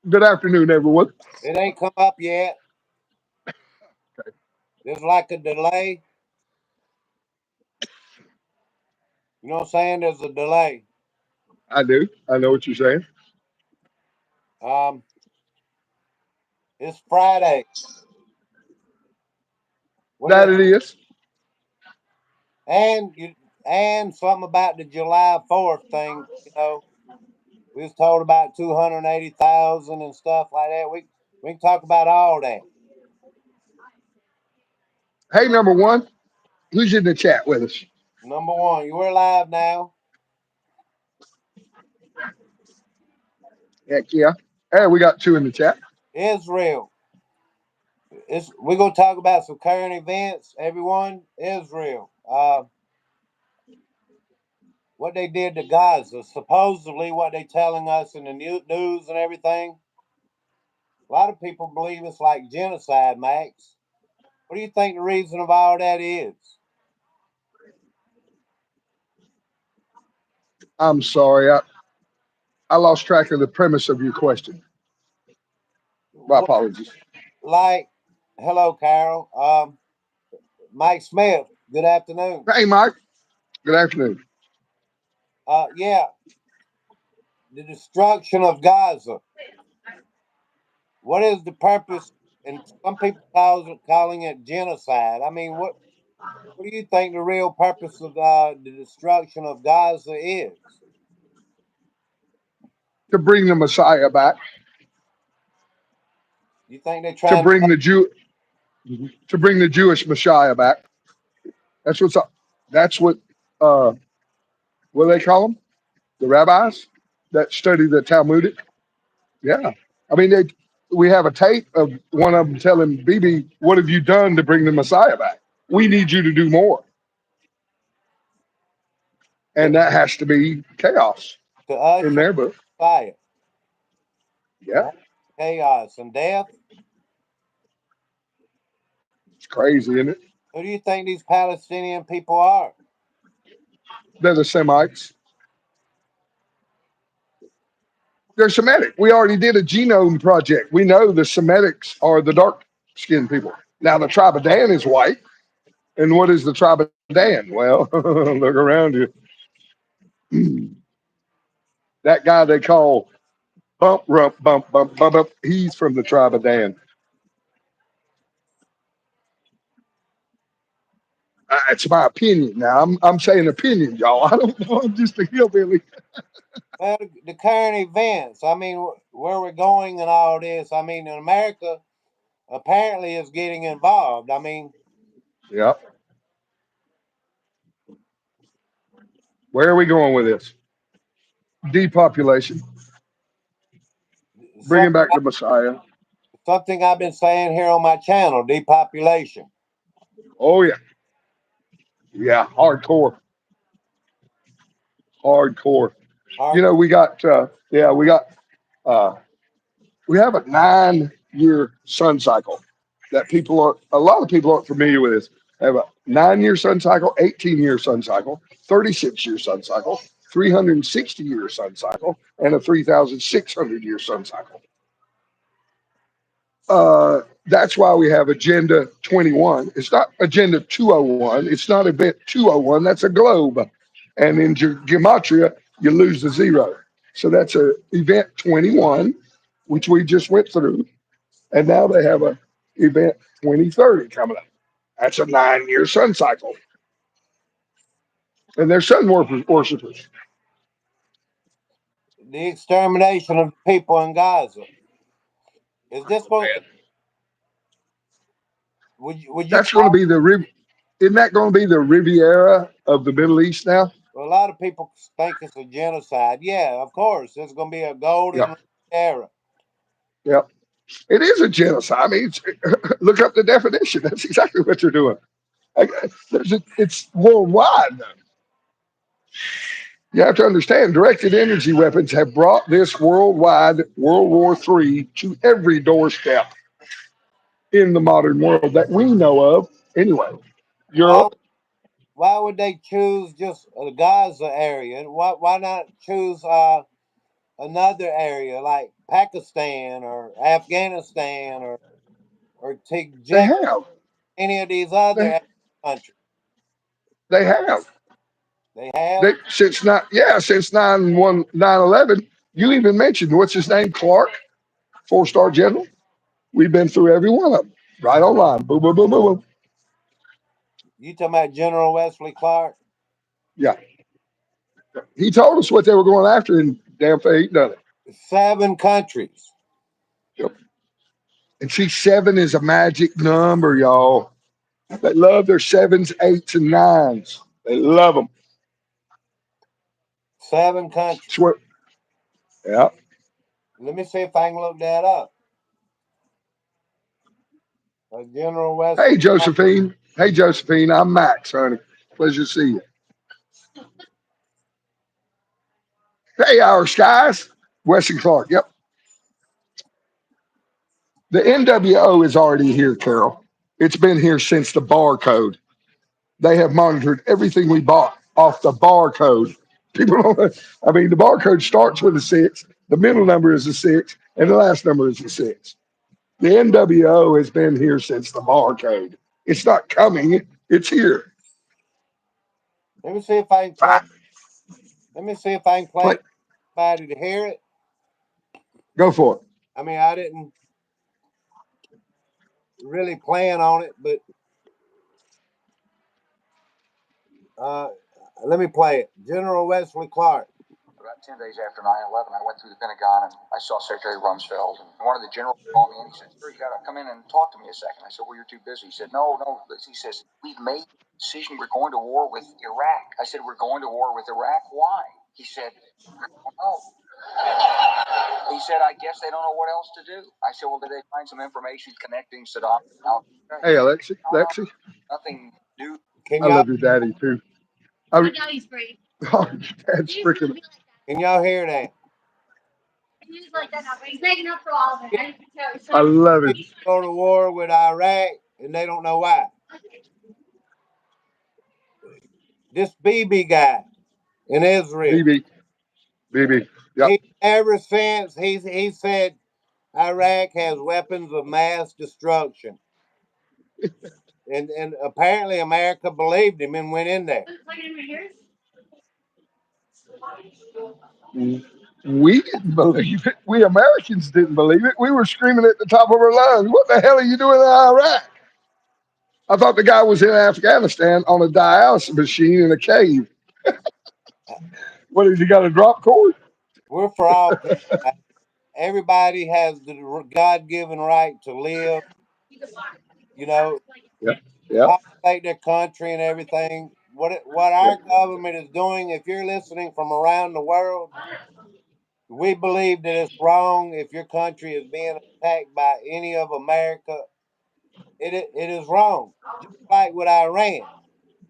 Good afternoon, everyone. It ain't come up yet. Okay. There's like a delay. You know what I'm saying? There's a delay. I do. I know what you're saying. Um, it's Friday. What do you That it is. and you and something about the July 4th thing? We was told about 280,000 and stuff like that. We can talk about all that. Hey, number one, who's in the chat with us? Number one, you are live now. Heck yeah. Hey, we got two in the chat. Israel. We're gonna talk about some current events. Everyone, Israel. What they did to Gaza, supposedly what they telling us in the news and everything. A lot of people believe it's like genocide, Max. What do you think the reason of all that is? I'm sorry. I lost track of the premise of your question. My What, apologies. like, hello, Carol. Mike Smith. Good afternoon. Hey, Mike. Good afternoon. Yeah, the destruction of Gaza. What is the purpose? And some people calling it genocide. I mean, what do you think the real purpose of the destruction of Gaza is? To bring the Messiah back, You think they're to trying to? bring the Jew, to bring the Jewish Messiah back. That's what's up. That's uh, what do they call them? The rabbis that study the Talmudic. Yeah. I mean, we have a tape of one of them telling Bibi, "What have you done to bring the Messiah back? We need you to do more." to, And that has to be chaos to in usher their book. fire, Yeah, chaos, and death. it's crazy, isn't it? Who do you think these Palestinian people are? They're the Semites. They're Semitic. We already did a genome project. We know the Semitics are the dark skinned people. Now, the tribe of Dan is white. And what is the tribe of Dan? Well, look around you. That guy they call Bump Rump Bump Bump Bump Bump, he's from the tribe of Dan. It's my opinion. Now I'm saying opinion, y'all. I don't know. I'm just a hillbilly. Well, the current events. I mean, where we're going and all this. I mean, in America, apparently is getting involved. I mean, Yeah. Where are we going with this? Depopulation, bringing something back the Messiah. something I've been saying here on my channel, depopulation. Oh yeah, yeah, hardcore, hardcore. You Hard, know, we got yeah, uh, we have a 9 year sun cycle that a lot of people aren't familiar with this. They have a 9 year sun cycle, 18-year sun cycle, 36-year sun cycle, 360-year sun cycle, and a 3,600-year sun cycle. That's why we have Agenda 21. It's not Agenda 201. It's not Event 201. That's a globe. And in gematria, you lose the zero. So that's a Event 21, which we just went through. And now they have a Event 2030 coming up. That's a 9 year sun cycle. And they're sun worshipers. the extermination of people in Gaza. Is this going? Would you That's going to call? be isn't that going to be the Riviera of the Middle East now? A lot of people think it's a genocide. Yeah, of course, it's going to be a golden Yep. era. Yep. It is a genocide. I mean, look up the definition. That's exactly what you're doing. It's worldwide. You have to understand, directed energy weapons have brought this worldwide World War III to every doorstep in the modern world that we know of. Anyway, Why? Europe, Why would they choose just the Gaza area? Why not choose another area like Pakistan or Afghanistan or They Tijik, have. any of these other They, countries? they have. They have. They, since not yeah, since 9/11. You even mentioned what's his name, Clark, 4-star general. We've been through every one of them. Right online. Boom, boom, boom, boom, boom. You talking about General Wesley Clark? Yeah. He told us what they were going after, and damn faith he done it. 7 countries. Yep. And see, 7 is a magic number, y'all. They love their 7s, 8s, and 9s. They love them. 7 countries. Swear. Yeah. Let me see if I can look that up. General Hey, Wesley Clark. Josephine. Hey, Josephine. I'm Max, honey. Pleasure to see you. Hey, our skies. Wesley Clark. Yep. The NWO is already here, Carol. It's been here since the barcode. They have monitored everything we bought off the barcode. People don't, I mean, the barcode starts with a 6, the middle number is a 6, and the last number is a 6. The NWO has been here since the barcode. It's not coming, it's here. Let me see if I can play. Fine. Let me see if I can play Play. it for somebody to hear it. Go for it. I mean, I didn't really plan on it, but uh, let me play it. General Wesley Clark. About 10 days after 9/11, I went through the Pentagon and I saw Secretary Rumsfeld. And one of the generals called me and he said, "Sir, you got to come in and talk to me a second." I said, "Well, you're too busy." He said, "No, no." He says, "We've made the decision. We're going to war with Iraq." I said, "We're going to war with Iraq? Why?" He said, "I don't know." He said, "I guess they don't know what else to do." I said, "Well, did they find some information connecting Saddam and Al Qaeda?" Hey, Alexi. Lexi. Nothing new. Can I y'all love your daddy, too. I, daddy's great. Oh, dad's freaking. can y'all hear that? I love it. Go to war with Iraq and they don't know why. This BB guy in Israel. BB. BB. Yep. He ever since he said Iraq has weapons of mass destruction. And apparently America believed him and went in there. We didn't believe it. We Americans didn't believe it. We were screaming at the top of our lungs, "What the hell are you doing in Iraq?" I thought the guy was in Afghanistan on a dialysis machine in a cave. What, has he got a drop cord? We're for all people. Everybody has the God given right to live, you know, Yep. Yep. populate their country and everything. What Yep. our government is doing, if you're listening from around the world, we believe that it's wrong if your country is being attacked by any of America. It is wrong. Just like with Iran.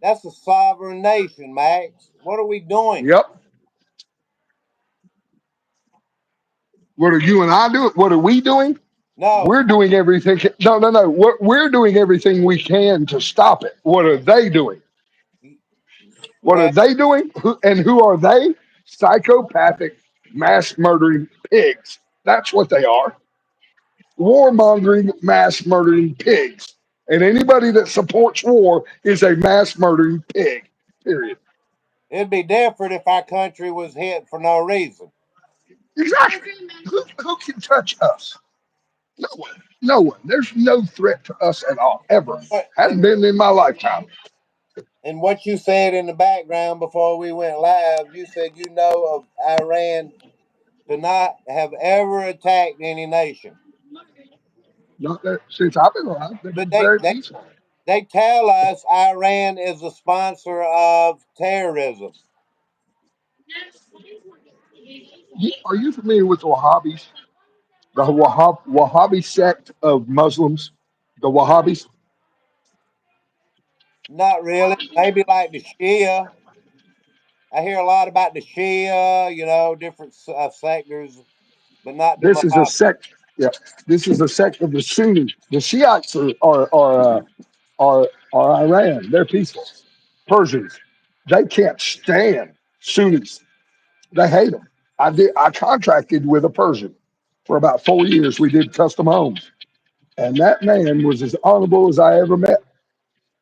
That's a sovereign nation, Max. What are we doing? Yep. What are you and I doing? What are we doing? No. We're doing everything. No, no, no. We're doing everything we can to stop it. What are they doing? What are Well, they doing? And who are they? Psychopathic, mass murdering pigs. That's what they are. Warmongering, mass murdering pigs. And anybody that supports war is a mass murdering pig. Period. it'd be different if our country was hit for no reason. Exactly. Who can touch us? No one. No one. There's no threat to us at all, ever. But Hasn't been in my lifetime. and what you said in the background before we went live, you said you know of Iran to not have ever attacked any nation. Not that since I've been alive, they've But been very peaceful. they tell us Iran is a sponsor of terrorism. Are you familiar with the Wahhabis? The Wahhabi sect of Muslims, the Wahhabis. Not really. Maybe like the Shia. I hear a lot about the Shia, different sectors, but not the This is a Wahhabi. sect. Yeah, this is a sect of the Sunni. The Shiites are Iran. They're peaceful. Persians. They can't stand Sunnis. They hate them. I contracted with a Persian for about 4 years. We did custom homes, and that man was as honorable as I ever met.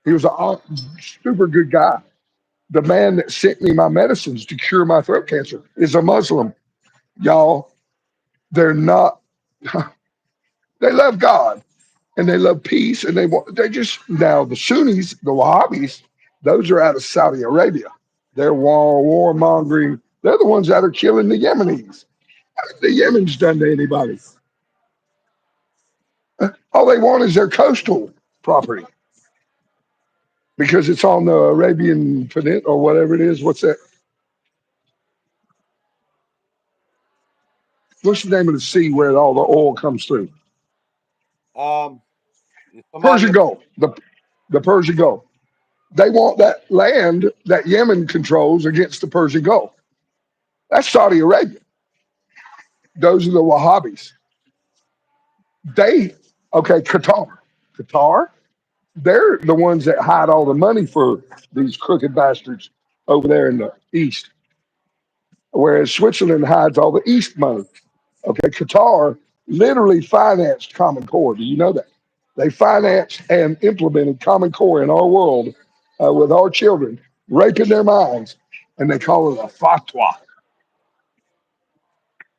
He was a super good guy. The man that sent me my medicines to cure my throat cancer is a Muslim. Y'all, they're not. They love God and they love peace, and they just now the Sunnis, the Wahhabis, those are out of Saudi Arabia. They're warmongering. They're the ones that are killing the Yemenis. The Yemen's done to anybody. All they want is their coastal property because it's on the Arabian Peninsula or whatever it is. What's that? What's the name of the sea where all the oil comes through? Um, Persian somebody, Gulf. The Persian Gulf. They want that land that Yemen controls against the Persian Gulf. That's Saudi Arabia. Those are the Wahhabis. They okay, Qatar. They're the ones that hide all the money for these crooked bastards over there in the east, whereas Switzerland hides all the east money. Okay, Qatar literally financed Common Core. Do you know that? They financed and implemented Common Core in our world with our children, raping their minds, and they call it a fatwa.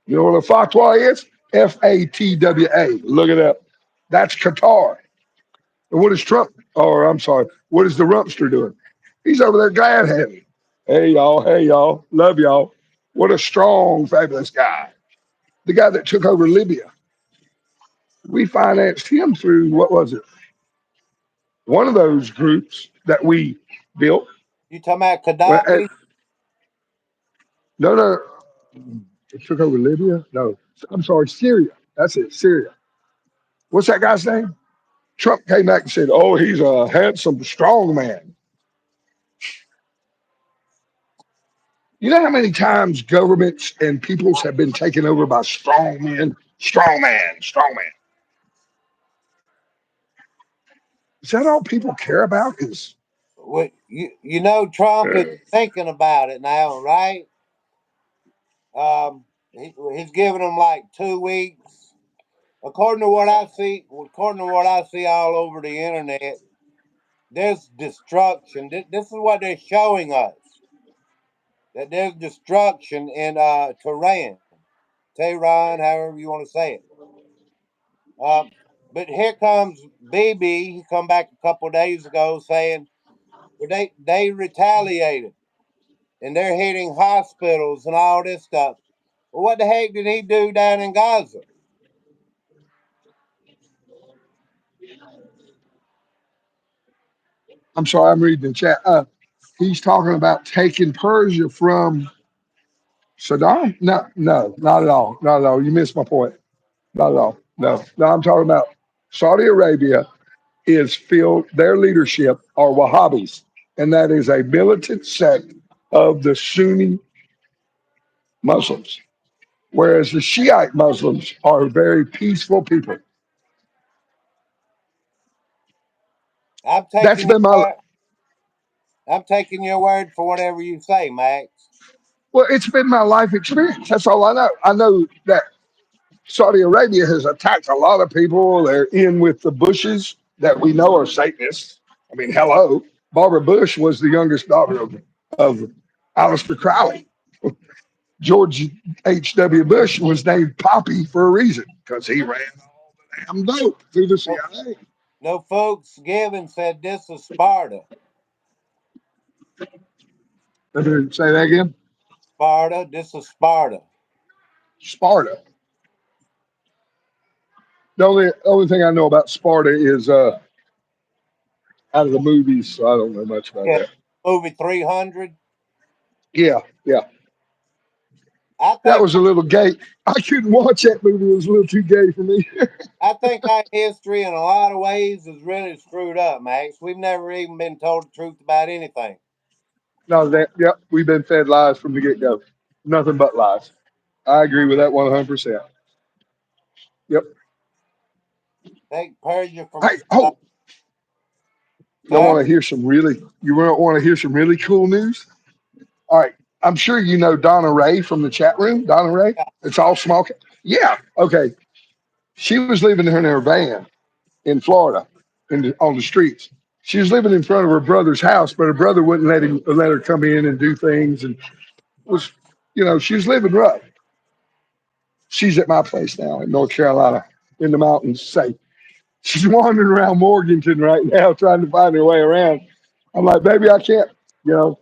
You know what a fatwa is? FATWA. Look it up. That's Qatar. And what is Trump? Or I'm sorry, what is the Rumpster doing? He's over there glad handing. Hey y'all, love y'all. What a strong, fabulous guy. The guy that took over Libya. We financed him through what was it? One of those groups that we built. you talking about Well, Gaddafi? no, it took over Libya. No, I'm sorry, Syria. That's it, Syria. What's that guy's name? Trump came back and said, "Oh, he's a handsome, strong man." You know how many times governments and peoples have been taken over by strong men? Strong man, strong man. Is that all people care about? Is You know Trump is uh, thinking about it now, right? He's giving them like 2 weeks. According to what I see all over the internet, there's destruction. This is what they're showing us, that there's destruction in Tehran, however you want to say it. Um, but here comes BB. He come back a couple of days ago saying, well, they retaliated and they're hitting hospitals and all this stuff. Well, what the heck did he do down in Gaza? I'm sorry, I'm reading the chat. He's talking about taking Persia from Saddam. No, no, not at all, not at all. You missed my point. Not at all. No, no. I'm talking about Saudi Arabia is filled. Their leadership are Wahhabis, and that is a militant sect of the Sunni Muslims, whereas the Shiite Muslims are very peaceful people. I'm That's taking your been my word. I'm taking your word for whatever you say, Max. well, it's been my life experience. That's all I know. I know that Saudi Arabia has attacked a lot of people. They're in with the Bushes that we know are Satanists. I mean, hello, Barbara Bush was the youngest daughter of Alistair Crowley. George H.W. Bush was named Poppy for a reason because he ran all the damn dope through the No, CIA. no folks given said this is Sparta. Let me say that again. Sparta, this is Sparta. Sparta. The only thing I know about Sparta is out of the movies, so I don't know much about Yeah, that. movie 300. Yeah, yeah. I That think was a little gay. I couldn't watch that movie. It was a little too gay for me. I think our history in a lot of ways is really screwed up, Max. We've never even been told the truth about anything. No, that, yep, we've been fed lies from the get go. Nothing but lies. I agree with that 100%. Yep. Take Persia from Hey, oh, y'all sir. want to hear some really, you want to hear some really cool news? All right. I'm sure you know Donna Ray from the chat room. Donna Ray. Yeah. It's all small. Yeah. Okay. She was living in her van in Florida, on the streets. She was living in front of her brother's house, but her brother wouldn't let her come in and do things, and was, she was living rough. She's at my place now in North Carolina, in the mountains, safe. She's wandering around Morganton right now, trying to find her way around. I'm like, baby, I can't. You know,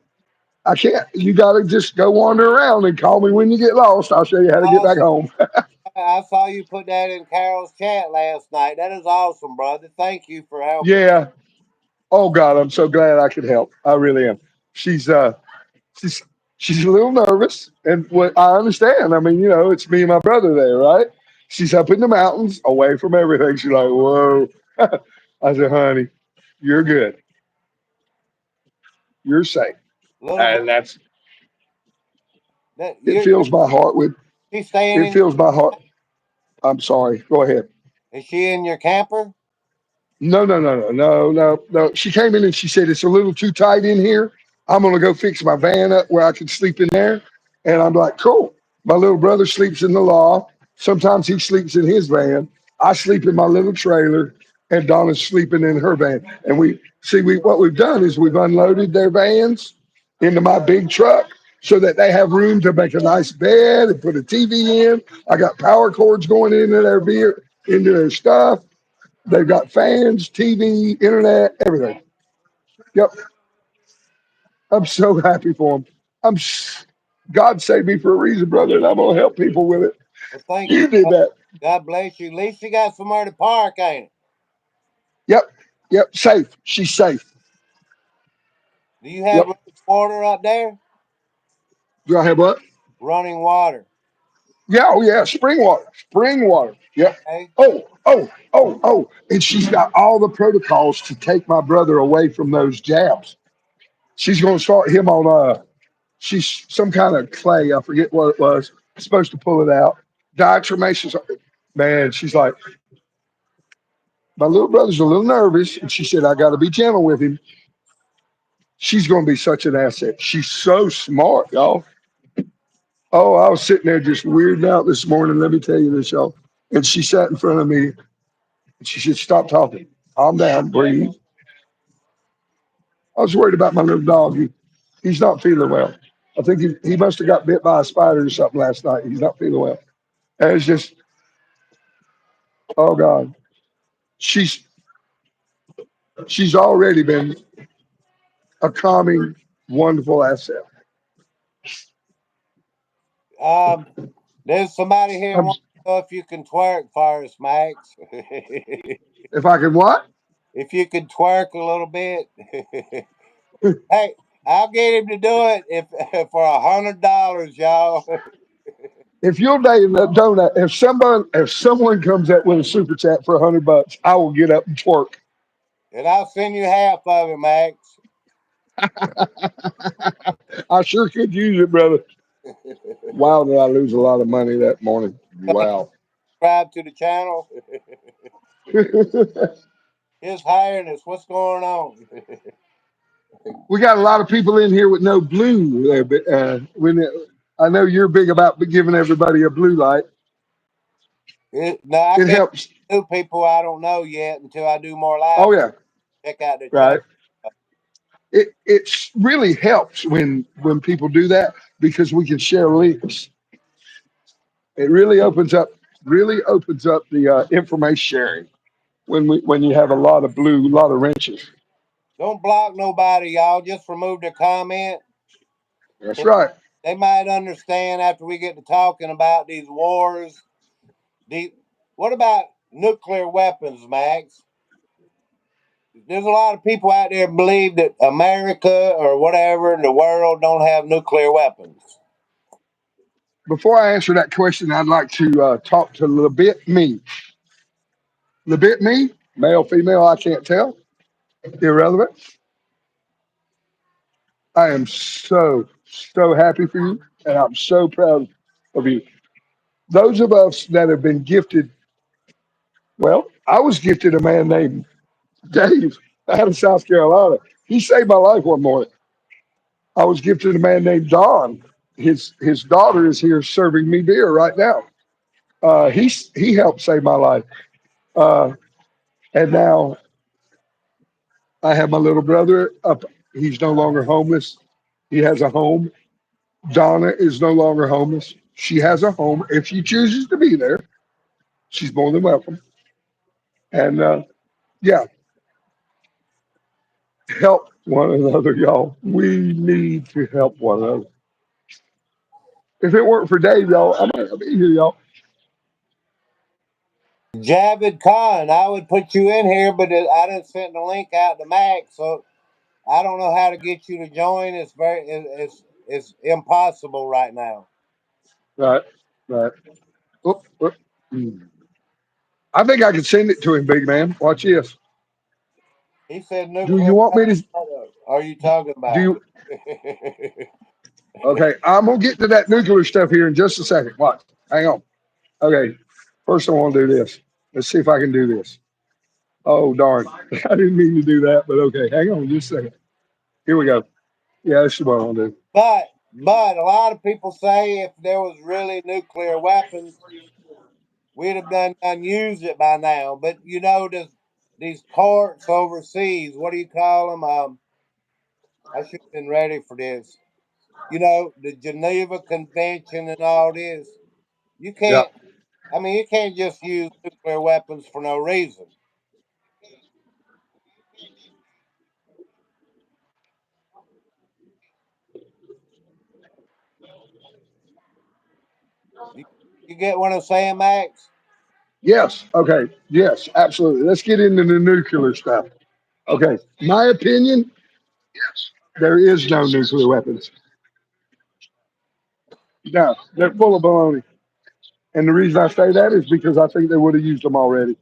I can't. You got to just go wander around and call me when you get lost. I'll show you how to get back Awesome. home. I saw you put that in Carol's chat last night. That is awesome, brother. Thank you for helping. Yeah. Oh God, I'm so glad I could help. I really am. She's she's she's a little nervous, and what I understand. I mean, it's me and my brother there, right? She's up in the mountains, away from everything. She's like, whoa. I said, honey, you're good. You're safe, Little bro, and that's that it. you're Fills my heart with she's staying it. in. Fills my heart. I'm sorry. Go ahead. Is she in your camper? No, no, no, no, no, no, no. She came in and she said, it's a little too tight in here. I'm going to go fix my van up where I can sleep in there. And I'm like, cool. My little brother sleeps in the loft. Sometimes he sleeps in his van. I sleep in my little trailer, and Donna's sleeping in her van. And what we've done is we've unloaded their vans into my big truck so that they have room to make a nice bed and put a TV in. I got power cords going into their beer, into their stuff. They've got fans, TV, internet, everything. Yep. I'm so happy for them. God saved me for a reason, brother, and I'm gonna help people with it. Well, thank you, You did brother. that. God bless you. At least you got somewhere to park, ain't it? Yep. Yep. Safe. She's safe. Do you have Yep. running water up there? Do I have what? Running water. Yeah. Oh yeah. Spring water. Spring water. Yep. Okay. Oh. Oh. Oh. Oh. And she's got all the protocols to take my brother away from those jabs. She's gonna start him on she's some kind of clay. I forget what it was. Supposed to pull it out. Diatomaceous. Man, she's like, my little brother's a little nervous, and she said, I got to be gentle with him. She's going to be such an asset. She's so smart, y'all. Oh, I was sitting there just weirding out this morning. Let me tell you this, y'all. And she sat in front of me, and she said, stop talking. Calm down, breathe. I was worried about my little dog. He's not feeling well. I think he must have got bit by a spider or something last night. He's not feeling well. And it's just, oh God. She's she's already been a calming, wonderful asset. Um, there's somebody here I'm, wants to know if you can twerk for us, Max. if I can what? If you could twerk a little bit. Hey, I'll get him to do it if for $100, y'all. If you'll donate, if someone comes up with a super chat for $100, I will get up and twerk. And I'll send you half of it, Max. I sure could use it, brother. Wow, did I lose a lot of money that morning? Wow. Subscribe to the channel. His Highness, what's going on? We got a lot of people in here with no blue there, but I know you're big about giving everybody a blue light. No, I It can't helps. do people I don't know yet until I do more live. Oh yeah, Check out the channel. right. It really helps when people do that because we can share links. It really opens up the information sharing when you have a lot of blue, a lot of wrenches. Don't block nobody, y'all. Just remove their comment. That's right. They might understand after we get to talking about these wars. The, what about nuclear weapons, Max? There's a lot of people out there believe that America or whatever in the world don't have nuclear weapons. Before I answer that question, I'd like to talk to Lebit Me. Lebit Me, male, female, I can't tell. Irrelevant. I am so happy for you, and I'm so proud of you. Those of us that have been gifted, well, I was gifted a man named Dave out of South Carolina. He saved my life one morning. I was gifted a man named Don. his daughter is here serving me beer right now. He helped save my life. Uh, and now I have my little brother up. He's no longer homeless. He has a home. Donna is no longer homeless. She has a home. If she chooses to be there, she's more than welcome. And yeah, help one another, y'all. We need to help one another. If it weren't for Dave, y'all, I might not be here, y'all. Javid Khan, I would put you in here, but I didn't send the link out to Max, so I don't know how to get you to join. It's impossible right now. Right, right. Oh, oh. Hmm. I think I can send it to him, big man. Watch this. He said Do nuclear. you want me to? Are you talking Do about? you? Okay, I'm gonna get to that nuclear stuff here in just a second. Watch. Hang on. Okay. First, I want to do this. Let's see if I can do this. Oh darn! I didn't mean to do that, but okay. Hang on just a second. Here we go. Yeah, this is what I want to do. But a lot of people say if there was really nuclear weapons, we'd have done used it by now. But you know, these courts overseas, what do you call them? I should have been ready for this. You know, the Geneva Convention and all this. You Yeah. can't. I mean, you can't just use nuclear weapons for no reason. You, you get what I'm saying, Max? Yes. Okay. Yes. Absolutely. Let's get into the nuclear stuff. Okay. My opinion: there is no nuclear weapons. No, they're full of baloney. And the reason I say that is because I think they would have used them already,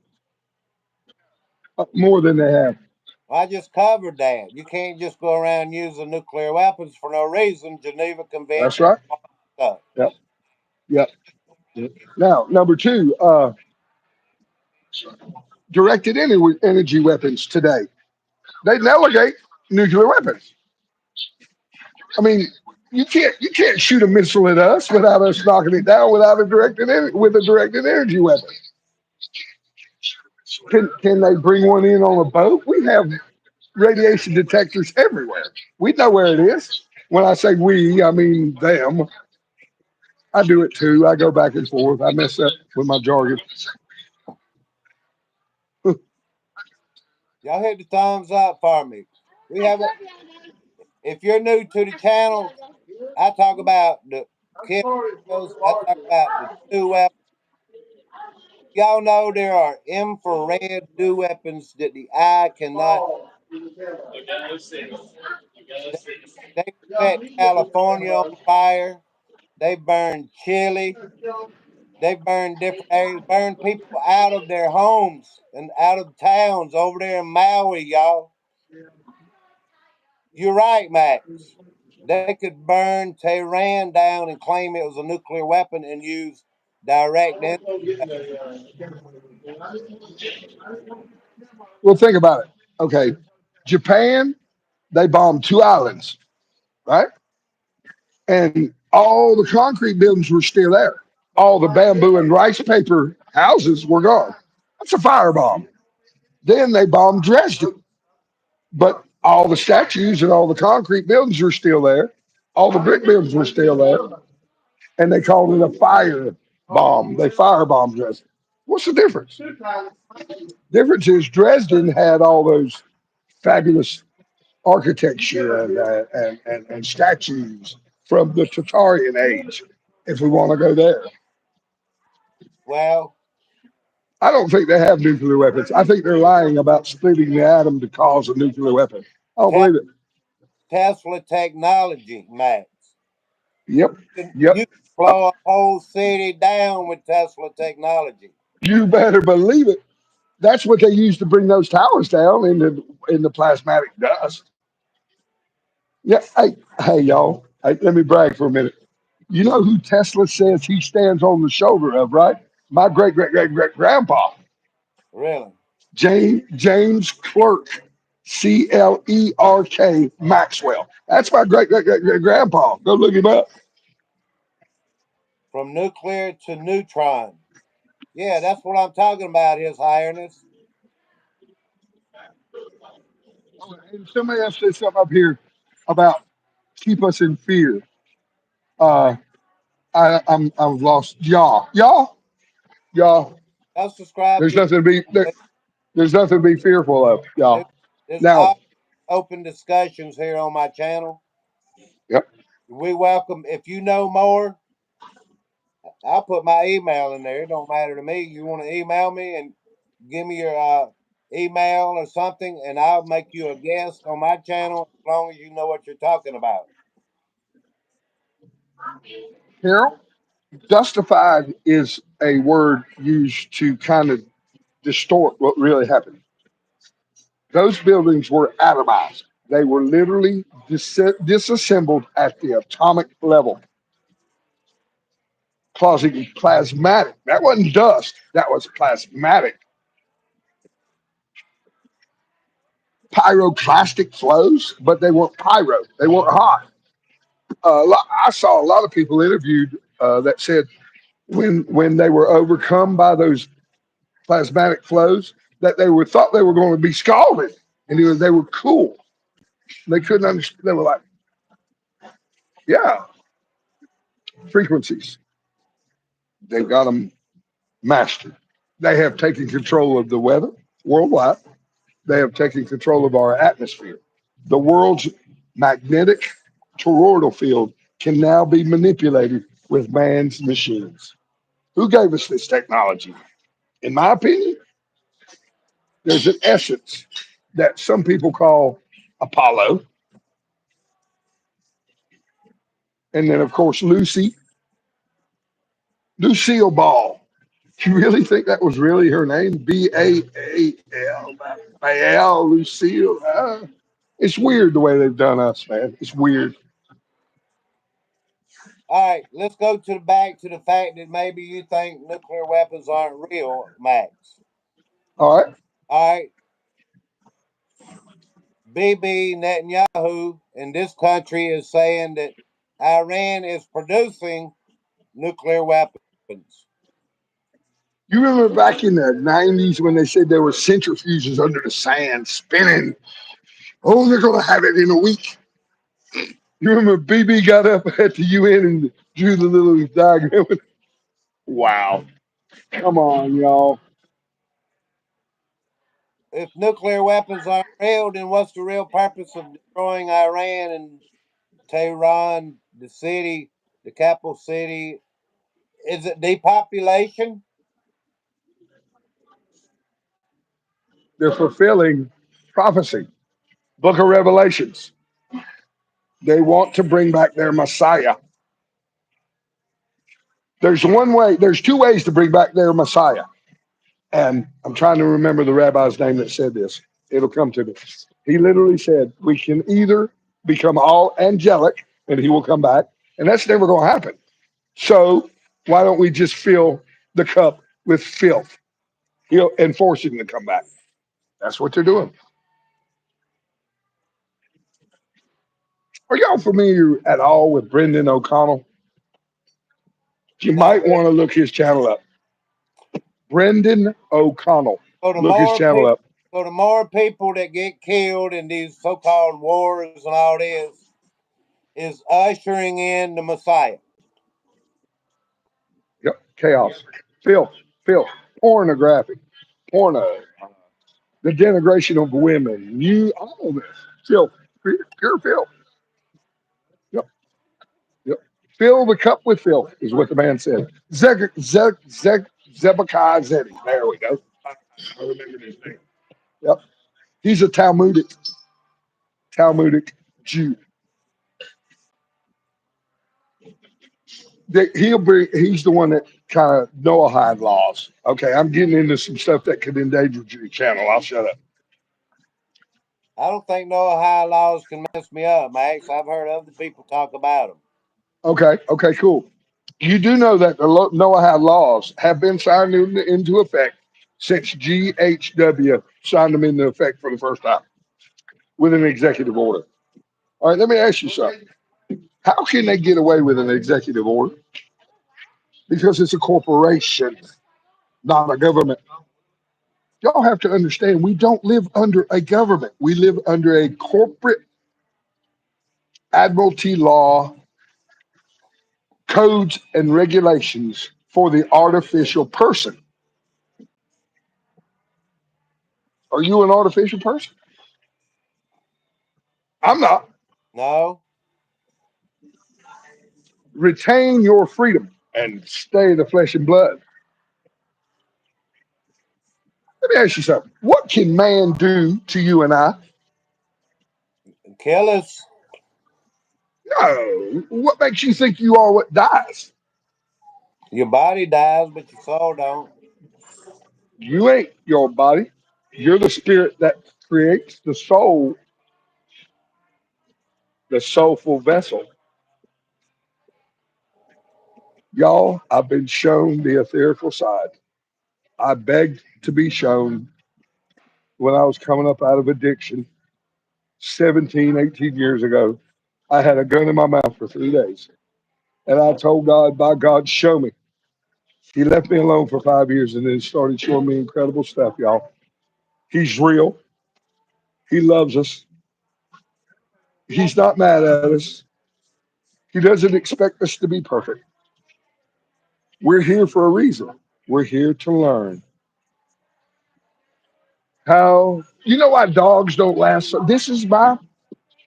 more than they have. I just covered that. You can't just go around using nuclear weapons for no reason. Geneva That's Convention right. stuff. Yep. Yep. Yep. Now, number two, directed energy weapons today. They delegate nuclear weapons. I mean, you can't shoot a missile at us without us knocking it down without with a directed energy weapon. Can they bring one in on a boat? We have radiation detectors everywhere. We know where it is. When I say we, I mean them. I do it too. I go back and forth. I mess up with my jargon. Y'all hit the thumbs up for me. We have. If you're new to the channel, I talk about the kills. I talk about the new weapons. Y'all know there are infrared new weapons that the eye cannot. They, they set California on fire. They burn Chile. They burn different areas. Burn people out of their homes and out of towns over there in Maui, y'all. You're right, Max. They could burn Tehran down and claim it was a nuclear weapon and use direct. Well, think about it. Okay, Japan, they bombed two islands, right? And all the concrete buildings were still there. All the bamboo and rice paper houses were gone. That's a firebomb. Then they bombed Dresden, but all the statues and all the concrete buildings were still there. All the brick buildings were still there, and they called it a fire bomb. They firebombed Dresden. What's the difference? Difference is Dresden had all those fabulous architecture and statues from the Tatarian age, if we want to go there. Well, I don't think they have nuclear weapons. I think they're lying about splitting the atom to cause a nuclear weapon. I don't Te- believe it. Tesla technology, Max. Yep. You Yep. can blow a whole city down with Tesla technology. You better believe it. That's what they used to bring those towers down in the plasmatic dust. Yeah. Hey, y'all. Hey, let me brag for a minute. You know who Tesla says he stands on the shoulder of, right? My great great great great grandpa, Really? James Clerk, Clerk Maxwell. That's my great great great great grandpa. Go look him up. from nuclear to neutron. Yeah, that's what I'm talking about, His Highness. Oh, and somebody else said something up here about keep us in fear. Uh, I'm lost. Y'all. Y'all subscribe There's to nothing to be there's nothing to be fearful of, there's, y'all. there's Now, all open discussions here on my channel. yep. We welcome if you know more. I'll put my email in there. It don't matter to me. You want to email me and give me your email or something, and I'll make you a guest on my channel as long as you know what you're talking about. Harold, justified is a word used to kind of distort what really happened. Those buildings were atomized. They were literally disassembled at the atomic level, causing plasmatic. That wasn't dust. That was plasmatic pyroclastic flows, but they weren't pyro. They weren't hot. I saw a lot of people interviewed that said when they were overcome by those plasmatic flows, that they were thought they were going to be scalded, and they were cool. They couldn't understand. They were like, yeah, frequencies. They've got them mastered. They have taken control of the weather worldwide. They have taken control of our atmosphere. The world's magnetic toroidal field can now be manipulated with man's machines. Who gave us this technology? In my opinion, there's an essence that some people call Apollo. And then, of course, Lucille Ball. You really think that was really her name? Baal, Baal, Lucille. It's weird the way they've done us, man. It's weird. All right, let's go to back to the fact that maybe you think nuclear weapons aren't real, Max. All right. All right, Bibi Netanyahu in this country is saying that Iran is producing nuclear weapons. You remember back in the 90s when they said there were centrifuges under the sand spinning? Oh, they're going to have it in a week. You remember BB got up at the UN and drew the little diagram? Wow. Come on, y'all. If nuclear weapons aren't real, then what's the real purpose of destroying Iran and Tehran, the city, the capital city? Is it depopulation? They're fulfilling prophecy. Book of Revelations. They want to bring back their Messiah. There's two ways to bring back their Messiah. And I'm trying to remember the rabbi's name that said this. It'll come to me. He literally said, we can either become all angelic and he will come back, and that's never going to happen. So why don't we just fill the cup with filth and force him to come back? That's what they're doing. Are y'all familiar at all with Brendan O'Connell? You No. might want to look his channel up. Brendan O'Connell. So the Look his more channel people, up. so the more people that get killed in these so-called wars and all this is ushering in the Messiah. Yep. Chaos. Filth. Filth. Pornographic. Porno. The denigration of women. All of this. Filth. Pure filth. Yep. Yep. Fill the cup with filth is what the man said. Zebekiah Zeddy. There we go. I remember his name. Yep. He's a Talmudic Jew. He's the one that kind of Noahide laws. Okay, I'm getting into some stuff that could endanger your channel. I'll shut up. I don't think no high laws can mess me up, Max. I've heard other people talk about them. Okay, cool. You do know that the Noahide laws have been signed into effect since GHW signed them into effect for the first time with an executive order. All right, let me ask you something. How can they get away with an executive order? because it's a corporation, not a government. Y'all have to understand, we don't live under a government. We live under a corporate admiralty law, codes and regulations for the artificial person. Are you an artificial person? I'm not. No. Retain your freedom and stay the flesh and blood. Let me ask you something. What can man do to you and I? Kill us. No. What makes you think you are what dies? Your body dies, but your soul don't. You ain't your body. You're the spirit that creates the soul, the soulful vessel. Y'all, I've been shown the etherical side. I begged to be shown when I was coming up out of addiction 17, 18 years ago. I had a gun in my mouth for 3 days. And I told God, by God, show me. He left me alone for 5 years and then started showing me incredible stuff, y'all. He's real. He loves us. He's not mad at us. He doesn't expect us to be perfect. We're here for a reason. We're here to learn how, you know why dogs don't last? This is my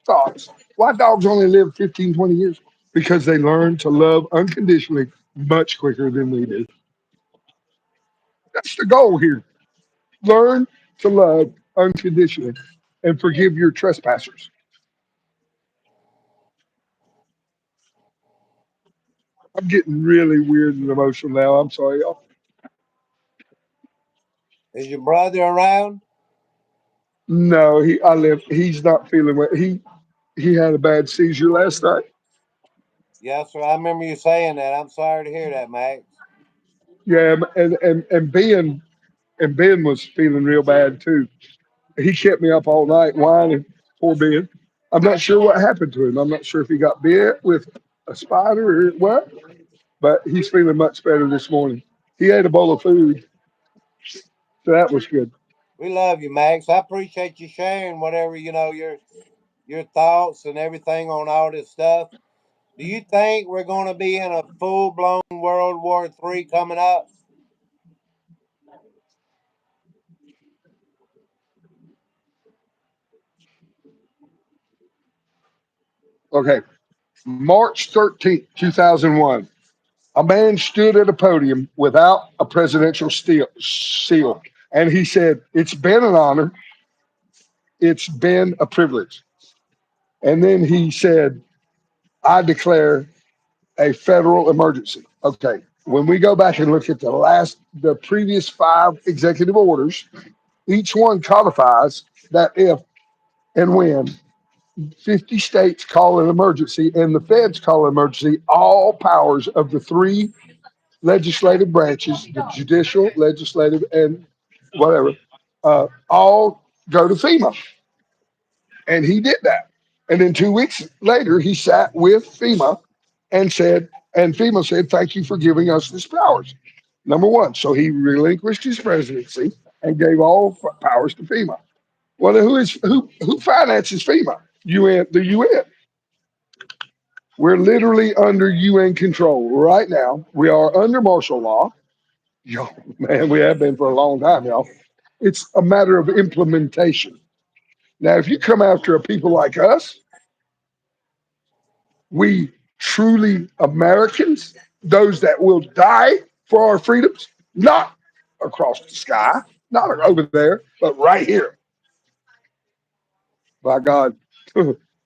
thoughts. Why dogs only live 15, 20 years? Because they learn to love unconditionally much quicker than we do. That's the goal here. Learn to love unconditionally and forgive your trespassers. I'm getting really weird and emotional now. I'm sorry, y'all. Is your brother around? No, he's not feeling well. He had a bad seizure last night. Yes, sir. I remember you saying that. I'm sorry to hear that, Max. Yeah, and Ben was feeling real bad too. He kept me up all night whining. Poor Ben. I'm not sure what happened to him. I'm not sure if he got bit with a spider or what, but he's feeling much better this morning. He ate a bowl of food, so that was good. We love you, Max. I appreciate you sharing whatever your thoughts and everything on all this stuff. Do you think we're going to be in a full blown World War III coming up? Okay, March 13th, 2001. A man stood at a podium without a presidential seal, and he said, "It's been an honor. It's been a privilege." And then he said, "I declare a federal emergency." Okay, when we go back and look at the previous 5 executive orders, each one codifies that if and when 50 states call an emergency and the feds call an emergency, all powers of the three legislative branches, the judicial, legislative, and whatever, all go to FEMA. And he did that. And then 2 weeks later, he sat with FEMA and FEMA said, "Thank you for giving us these powers." Number one. So he relinquished his presidency and gave all powers to FEMA. Well, who finances FEMA? UN, the UN. We're literally under UN control right now. We are under martial law. Yo, man, we have been for a long time, y'all. It's a matter of implementation. Now, if you come after a people like us, we truly Americans, those that will die for our freedoms, not across the sky, not over there, but right here. By God,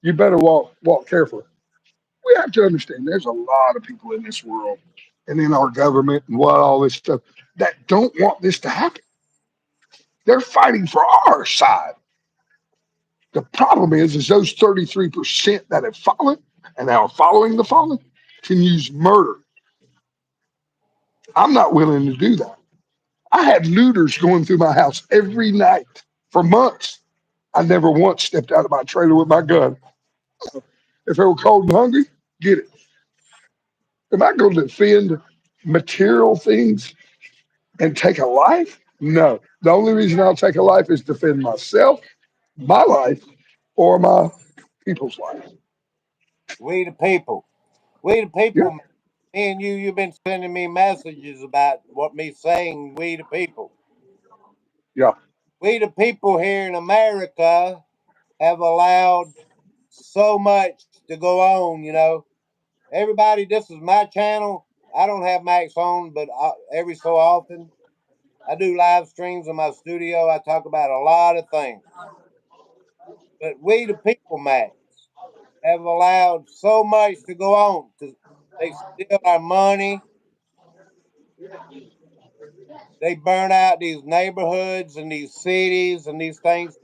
you better walk carefully. We have to understand there's a lot of people in this world and in our government and what all this stuff that don't want this to happen. They're fighting for our side. The problem is those 33% that have fallen and are following the fallen can use murder. I'm not willing to do that. I had looters going through my house every night for months. I never once stepped out of my trailer with my gun. If they were cold and hungry, get it. Am I going to defend material things and take a life? No. The only reason I'll take a life is defend myself, my life, or my people's life. We the people. We the people. Yeah, Me and you've been sending me messages about what me saying. We the people. yeah. We the people here in America have allowed so much to go on. Everybody, this is my channel. I don't have Max on, but every so often I do live streams in my studio. I talk about a lot of things. But we the people, Max, have allowed so much to go on because they steal our money. They burn out these neighborhoods and these cities and these things.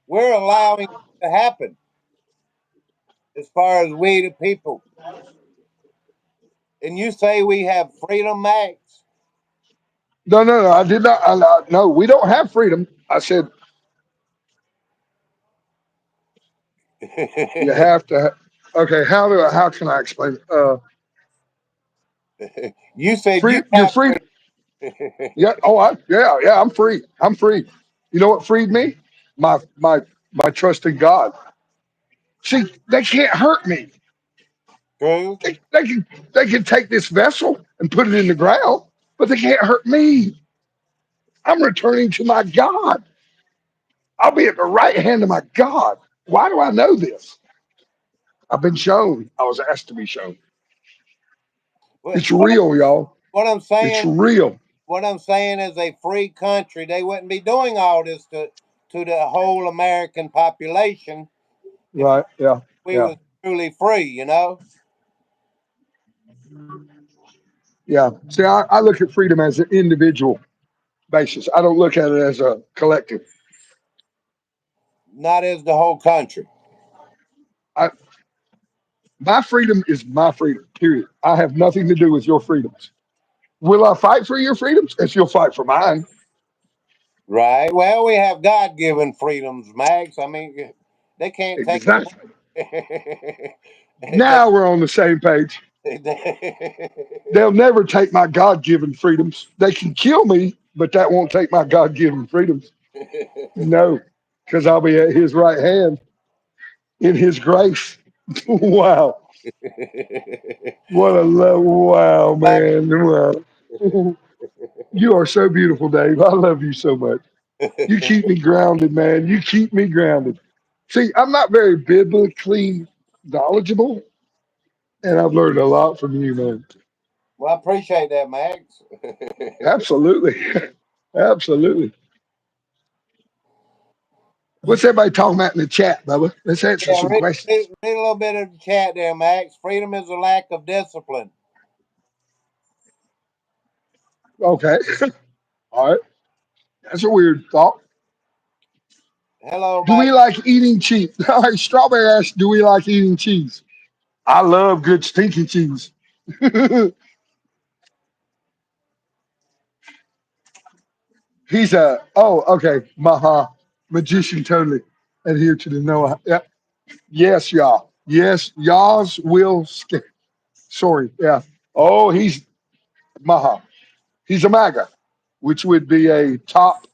We're allowing it to happen as far as we the people. And you say we have freedom, Max? No, no, no. I did not. No, we don't have freedom. I said you have to. Okay, how can I explain it? You said you Free, you're have free. freedom. Yeah. Oh, yeah. I'm free. I'm free. You know what freed me? My trust in God. See, they can't hurt me. True. They can take this vessel and put it in the ground, but they can't hurt me. I'm returning to my God. I'll be at the right hand of my God. Why do I know this? I've been shown. I was asked to be shown. What It's real, y'all. what I'm It's saying, real. what I'm saying is a free country. They wouldn't be doing all this to the whole American population if Right. Yeah. we Yeah. was truly free. Yeah. See, I look at freedom as an individual basis. I don't look at it as a collective. Not as the whole country. I, my freedom is my freedom, period. I have nothing to do with your freedoms. Will I fight for your freedoms? If you'll fight for mine. Right. Well, we have God given freedoms, Max. I mean, they can't take Exactly. it. Now we're on the same page. They'll never take my God given freedoms. They can kill me, but that won't take my God given freedoms. No, because I'll be at his right hand in his grace. Wow. What a love. Wow, man. Wow. You are so beautiful, Dave. I love you so much. You keep me grounded, man. You keep me grounded. See, I'm not very biblically knowledgeable, and I've learned a lot from you, man. Well, I appreciate that, Max. Absolutely. Absolutely. What's everybody talking about in the chat, Bubba? Let's answer Yeah, some read, questions. read, read a little bit of the chat there, Max. Freedom is a lack of discipline. Okay. All right. That's a weird thought. Hello, Do we Mike. like eating cheese? All right, Strawberry asked, do we like eating cheese? I love good stinky cheese. He's okay, Maha, magician totally adhere to the Noah. Yeah. Yes, y'all. Yes, y'all's will scare. Sorry, yeah. Oh, he's Maha. He's a MAGA, which would be a top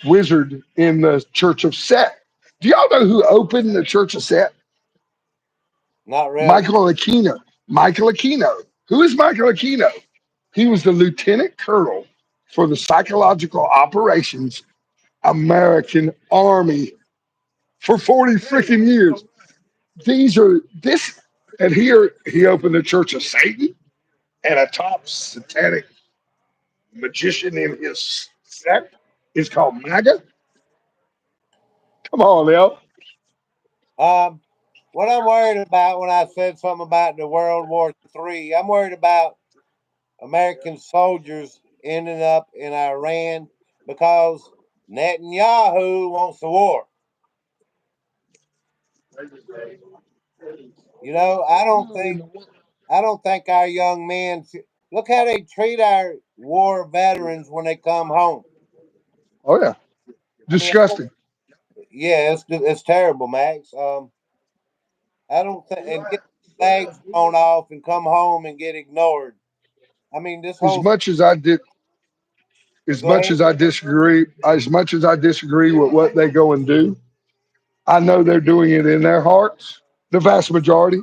wizard in the Church of Set. Do y'all know who opened the Church of Set? Not really. Michael Aquino. Michael Aquino. Who is Michael Aquino? He was the lieutenant colonel for the psychological operations American Army for 40 freaking years. These are this, and here he opened the Church of Satan and a top satanic magician in his sect is called MAGA. Come on, Leo. Um, what I'm worried about when I said something about the World War III, I'm worried about American soldiers ending up in Iran because Netanyahu wants the war. I don't think our young men look how they treat our war veterans when they come home. Oh yeah, I mean, disgusting. yeah, it's terrible, Max. I don't think and get legs blown off and come home and get ignored. I mean, this As whole. much as I did, as Go much ahead. as I disagree, as much as I disagree with what they go and do, I know they're doing it in their hearts, the vast majority,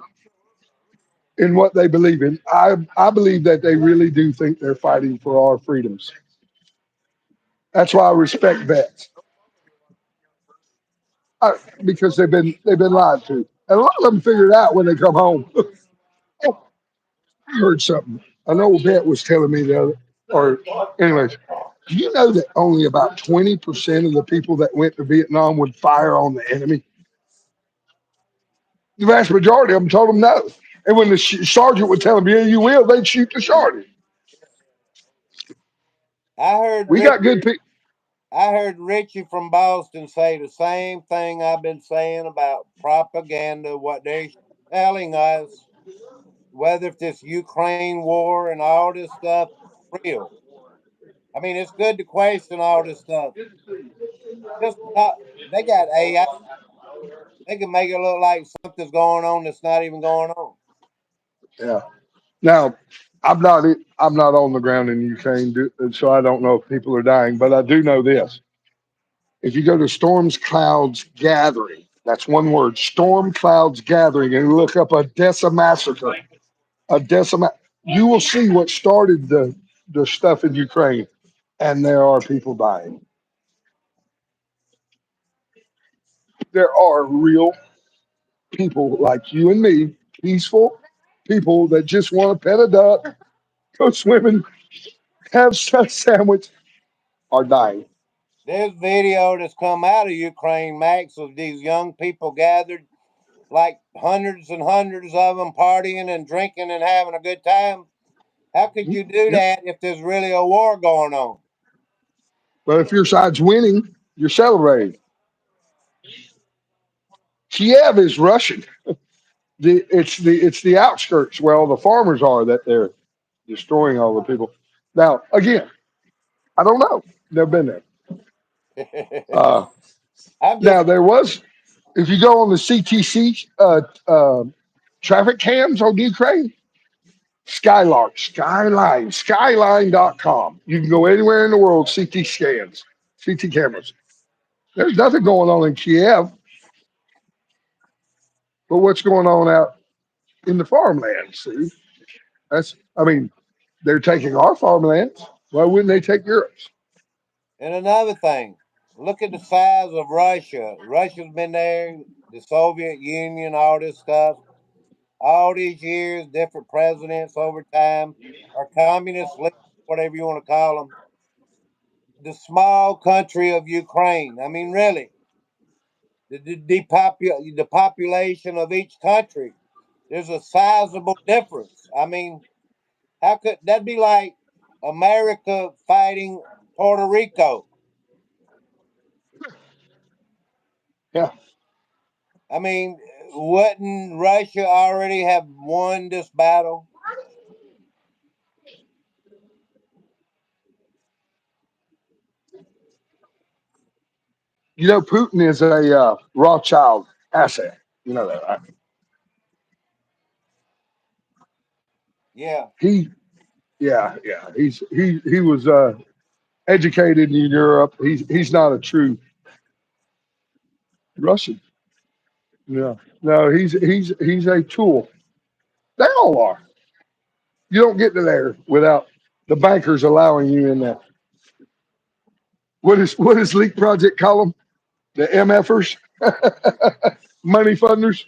in what they believe in. I believe that they really do think they're fighting for our freedoms. That's why I respect vets, because they've been lied to, and a lot of them figure it out when they come home. Oh, I heard something. An old vet was telling me the other, or anyways, do you know that only about 20% of the people that went to Vietnam would fire on the enemy? The vast majority of them told them no. And when the sergeant would tell them, yeah, you will, they'd shoot the sergeant. I heard We Rick. got good people. I heard Richie from Boston say the same thing I've been saying about propaganda, what they're telling us, whether it's this Ukraine war and all this stuff, real. I mean, it's good to question all this stuff. Just not, they got AI. They can make it look like something's going on that's not even going on. Yeah. Now, I'm not on the ground in Ukraine, so I don't know if people are dying, but I do know this. If you go to Storms Clouds Gathering, that's one word, Storm Clouds Gathering, and look up Odessa Massacre, Odessa, you will see what started the stuff in Ukraine, and there are people dying. There are real people like you and me, peaceful people that just want to pet a duck, go swimming, have a sandwich, are dying. This video that's come out of Ukraine, Max, of these young people gathered, like hundreds and hundreds of them partying and drinking and having a good time. How could you do Yep. that if there's really a war going on? But if your side's winning, you're celebrating. Kiev is Russian. It's the outskirts where all the farmers are that they're destroying all the people. Now, again, I don't know. Never been there. Uh, I'm now just there was, if you go on the CTC traffic cams on Ukraine, Skyline.com. You can go anywhere in the world, CT scans, CT cameras. There's nothing going on in Kiev, but what's going on out in the farmland? See, I mean, they're taking our farmlands. Why wouldn't they take Europe's? and another thing. Look at the size of Russia. Russia's been there, the Soviet Union, all this stuff. All these years, different presidents over time, or communist leaders, whatever you want to call them. The small country of Ukraine. I mean, really, the population of each country. There's a sizable difference. I mean, how could that be like America fighting Puerto Rico? Yeah. I mean, wouldn't Russia already have won this battle? You know, Putin is a Rothschild asset. You know that, right? Yeah. He, yeah. He was educated in Europe. He's not a true Russian. Yeah, no, he's a tool. They all are. You don't get to there without the bankers allowing you in there. What does Leak Project call them? The MFers, money funders.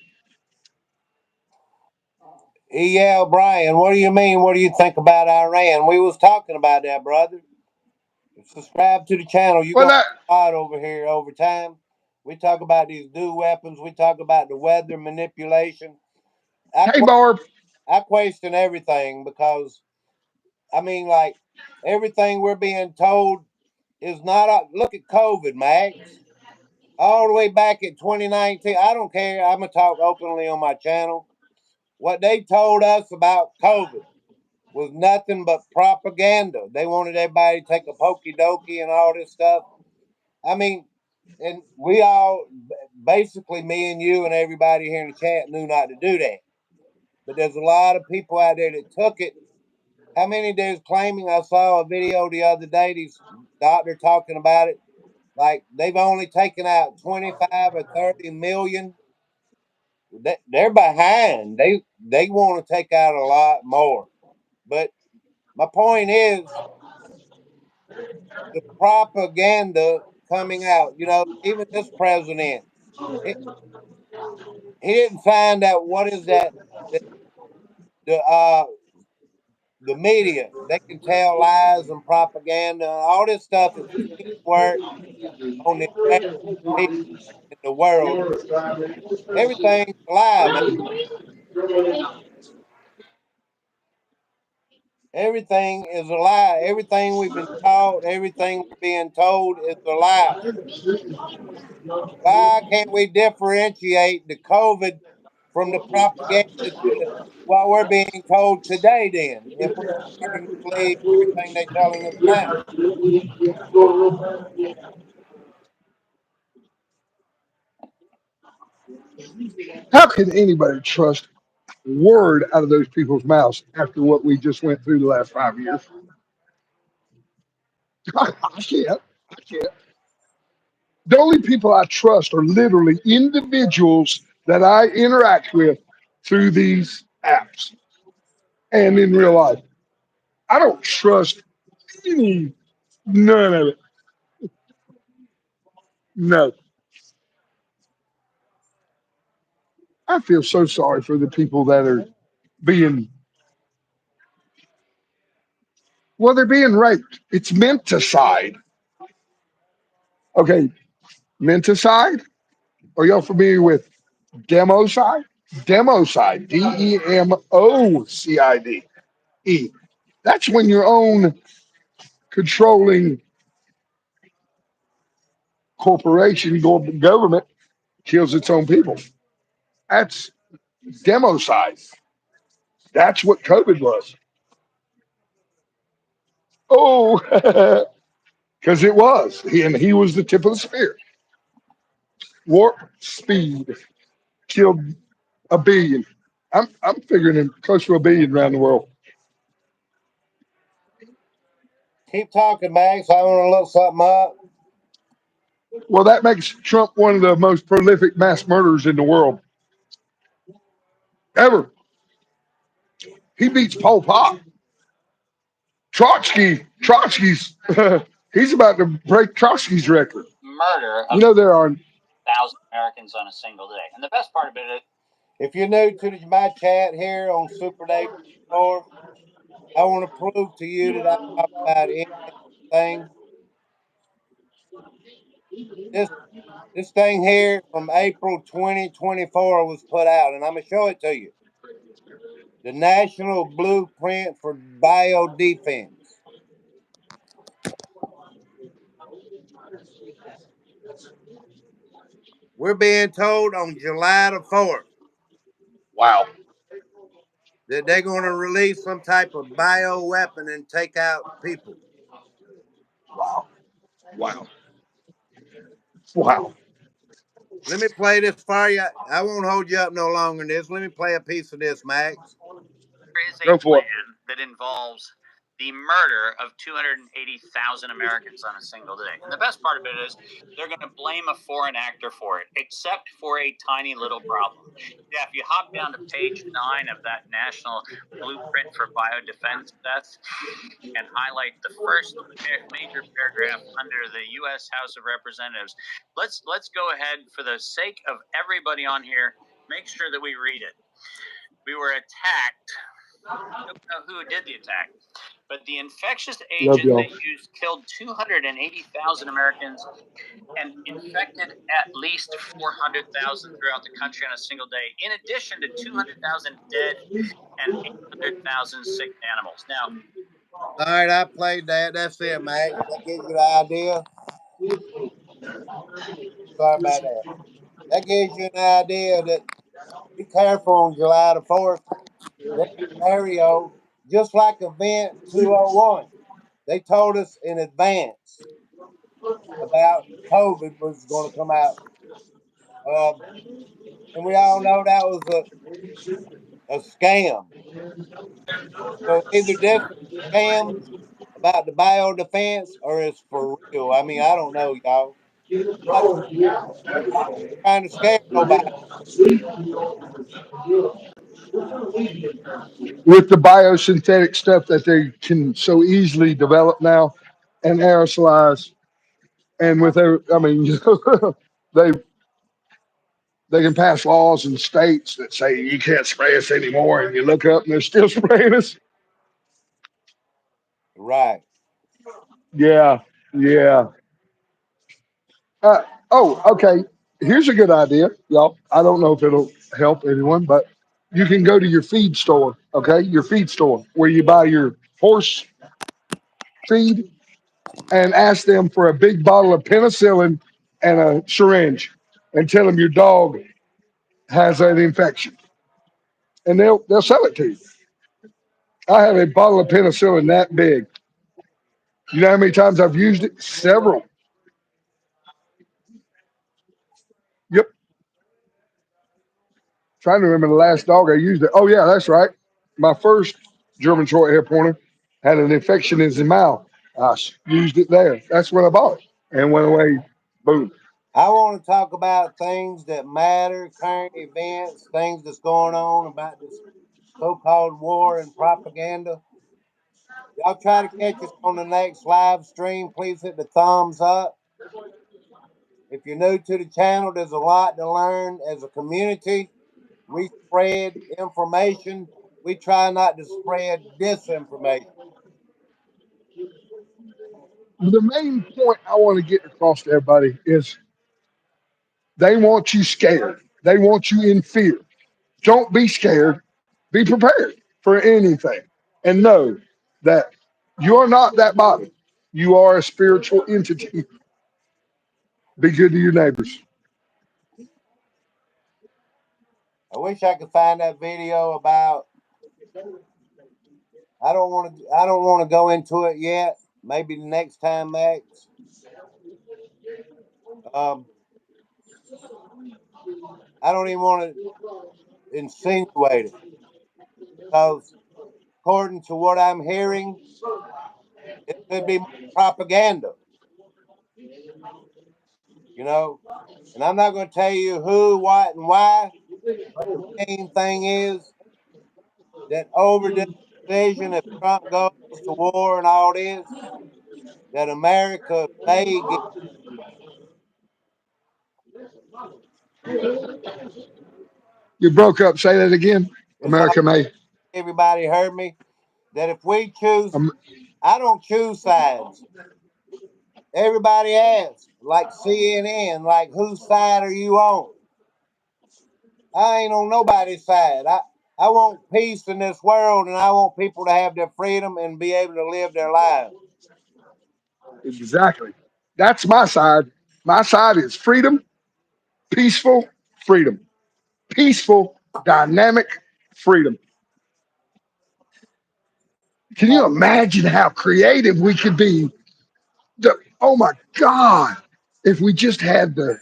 Yeah, Brian, what do you mean? What do you think about Iran? We was talking about that, brother. Subscribe to the channel. You're Well, going to that a lot over here over time. We talk about these new weapons. We talk about the weather manipulation. I, hey que- Barb, I question everything because, I mean, like, everything we're being told is not. Look at COVID, Max. All the way back in 2019. I don't care. I'm going to talk openly on my channel. What they told us about COVID was nothing but propaganda. They wanted everybody to take a pokey dokey and all this stuff. I mean, and we all, basically me and you and everybody here in the chat, knew not to do that. But there's a lot of people out there that took it How many dudes claiming? I saw a video the other day. These doctor talking about it. Like they've only taken out 25 or 30 million. They're behind. They want to take out a lot more. But my point is the propaganda coming out. You know, even this president, he, he didn't find out what is that. The the media, they can tell lies and propaganda. All this stuff is teamwork on the best people in the world. Everything's a lie, man. Everything is a lie. Everything we've been taught, everything we're being told is a lie. Why can't we differentiate the COVID from the propaganda to what we're being told today then? If we're starting to believe everything they're telling us now. How can anybody trust word out of those people's mouths after what we just went through the last 5 years? I can't. I can't. The only people I trust are literally individuals that I interact with through these apps and in real life. I don't trust any, none of it. No. I feel so sorry for the people that are being, well, they're being raped. It's menticide. Okay, menticide. Are y'all familiar with democide? Democide, Democide. That's when your own controlling corporation, government, kills its own people. That's democide. That's what COVID was. Oh, because it was. And he was the tip of the spear. Warp speed killed a billion. I'm figuring in close to a billion around the world. Keep talking, Max. I want to look something up. Well, that makes Trump one of the most prolific mass murderers in the world ever. He beats Pol Pot. Trotsky's he's about to break Trotsky's record. Murder You of know there are 1,000 Americans on a single day. And the best part of it is, If you're new to my chat here on Super Day 4, I want to prove to you that I talk about anything. This this thing here from April 2024 was put out, and I'm gonna show it to you. The National Blueprint for Biodefense. We're being told on July the 4th wow, that they're going to release some type of bio weapon and take out people. wow, wow, wow. Let me play this for you. I won't hold you up no longer than this. Let me play a piece of this, Max. there is a Go for it. plan that involves the murder of 280,000 Americans on a single day. And the best part of it is they're going to blame a foreign actor for it, except for a tiny little problem. Yeah, if you hop down to page 9 of that National Blueprint for Biodefense death and highlight the first major paragraph under the U.S. House of Representatives, let's go ahead, for the sake of everybody on here, make sure that we read it. We were attacked. I don't know who did the attack, but the infectious Love agent y'all. they used killed 280,000 Americans and infected at least 400,000 throughout the country on a single day, in addition to 200,000 dead and 800,000 sick animals. Now, All right, I played that. That's it, Max. That gives you the idea. Sorry about that. That gives you an idea that be careful on July the 4th. That scenario, just like Event 201, they told us in advance about COVID was going to come out. And we all know that was a scam. So either this is scams about the biodefense or it's for real. I mean, I don't know, y'all. I'm not trying to scare nobody. With the biosynthetic stuff that they can so easily develop now and aerosolize, and with their, I mean, they they can pass laws in states that say you can't spray us anymore, and you look up and they're still spraying us. Right. Yeah, yeah. Uh, oh, okay. Here's a good idea, y'all. I don't know if it'll help anyone, but you can go to your feed store, okay? Your feed store where you buy your horse feed and ask them for a big bottle of penicillin and a syringe and tell them your dog has an infection and they'll sell it to you. I have a bottle of penicillin that big. You know how many times I've used it? Several. Yep. Trying to remember the last dog I used it. Oh yeah, that's right. My first German short hair pointer had an infection in his mouth. Used it there. That's when I bought it and went away. Boom. I want to talk about things that matter, current events, things that's going on about this so-called war and propaganda. Y'all try to catch us on the next live stream. Please hit the thumbs up. If you're new to the channel, there's a lot to learn as a community. We spread information. We try not to spread disinformation. The main point I want to get across to everybody is they want you scared. They want you in fear. Don't be scared. Be prepared for anything. And know that you're not that body. You are a spiritual entity. Be good to your neighbors. I wish I could find that video about. I don't want to. I don't want to go into it yet. Maybe the next time, Max. Um, I don't even want to insinuate it because, according to what I'm hearing, it could be propaganda. You know, and I'm not going to tell you who, what, and why. But the main thing is that over this decision, if Trump goes to war and all this, that America may get. You broke up. Say that again. It's all America may. everybody heard me. That if we choose, Um, I don't choose sides. Everybody asks, like CNN, like whose side are you on? I ain't on nobody's side. I want peace in this world, and I want people to have their freedom and be able to live their lives. exactly. That's my side. My side is freedom, peaceful freedom, peaceful, dynamic freedom. Can you imagine how creative we could be? Oh my God. If we just had the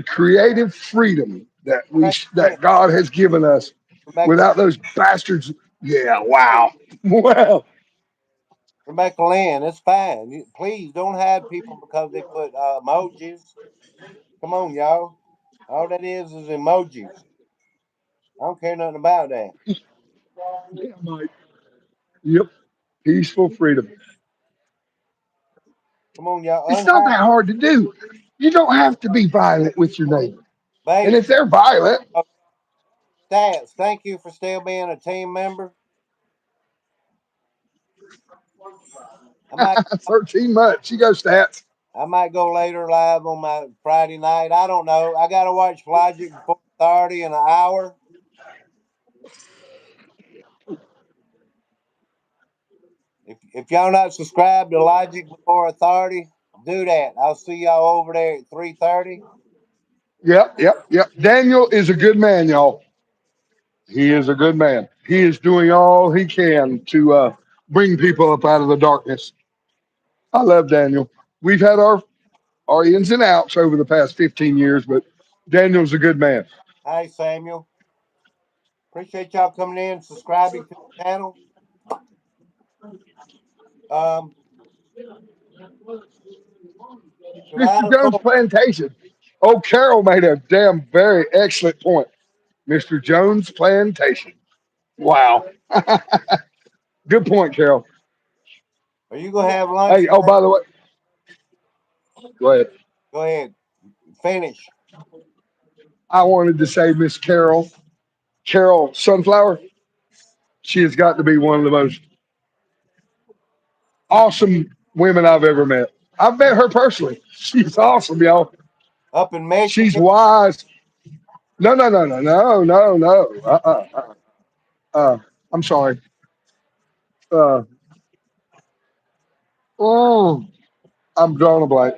creative freedom that God has given us Rebecca, without those bastards. Yeah, wow. Wow. Rebecca Lynn, it's fine. Please don't hide people because they put emojis. Come on, y'all. All that is emojis. I don't care nothing about that. Yeah, Mike. Yep. Peaceful freedom. Come on, y'all. It's not Unhide that hard to do. You don't have to be violent with your neighbor. And base. if they're violent, Stats, thank you for still being a team member. I might 13 months. You go stats. I might go later live on my Friday night. I don't know. I gotta watch Logic before 30 in an hour. If y'all not subscribed to Logic before authority, do that. I'll see y'all over there at 3:30. Yep, yep, yep. Daniel is a good man, y'all. He is a good man. He is doing all he can to bring people up out of the darkness. I love Daniel. We've had our ins and outs over the past 15 years, but Daniel's a good man. Hi, Samuel. Appreciate y'all coming in, subscribing to the channel. Mr. July the Jones 4th. Plantation. Oh, Carol made a damn very excellent point. Mr. Jones Plantation. Wow. Good point, Carol. Are you gonna have lunch Hey, oh, today? by the way, go ahead. Go ahead. Finish. I wanted to say Miss Carol Sunflower. She has got to be one of the most awesome women I've ever met. I've met her personally. She's awesome, y'all. Up in She's Michigan. wise. No, no, no, no, no, no, no. I'm sorry. Uh, oh, I'm drawing a blank.